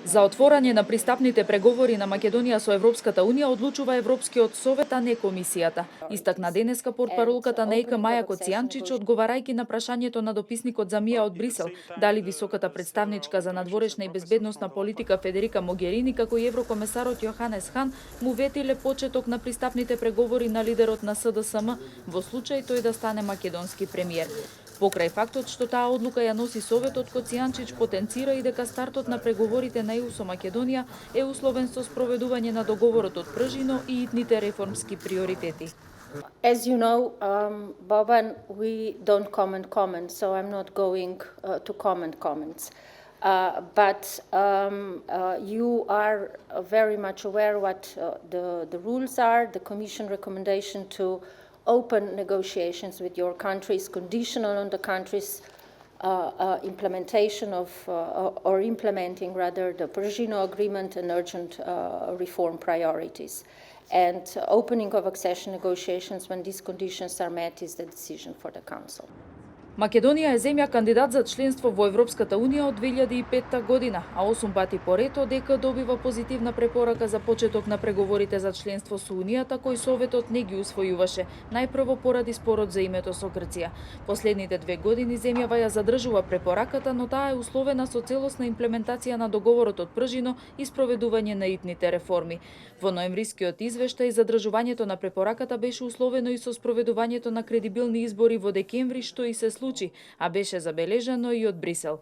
За отворање на пристапните преговори на Македонија со Европската Унија одлучува Европскиот совет, а не комисијата. Истакна денеска портпаролката на ЕК Маја Коцијанчич, одговарајќи на прашањето на дописникот за Мија од Брисел, дали високата представничка за надворешна и безбедносна политика Федерика Могерини како и еврокомесарот Јоханес Хан му ветиле почеток на пристапните преговори на лидерот на СДСМ во случај тој да стане македонски премиер. Покрај фактот што таа одлука ја носи Советот, Коцијанчич потенцира и дека стартот на преговорите на ЕУ со Македонија е условен со спроведување на договорот од Пржино и итните реформски приоритети. As you know, Boban, we don't comment comments, so I'm not going to comment comments. But you are very much aware what the rules are. The Commission recommendation to open negotiations with your country is conditional on the country's implementation of, or implementing rather, the Pržino Agreement and urgent reform priorities. And opening of accession negotiations when these conditions are met is the decision for the Council. Македонија е земја кандидат за членство во Европската Унија од 2005 година, а 8 пати поред ОДК добива позитивна препорака за почеток на преговорите за членство со Унијата, кој Советот не ги усвојуваше, најпрво поради спорот за името со Грција. Последните 2 години земјава ја задржува препораката, но таа е условена со целосна имплементација на договорот од Пржино и спроведување на итните реформи. Во ноемврискиот извештај, задржувањето на препораката беше условено и со спроведувањето на кредибилни избори во декември, што и се случи, а беше забележано и од Брисел.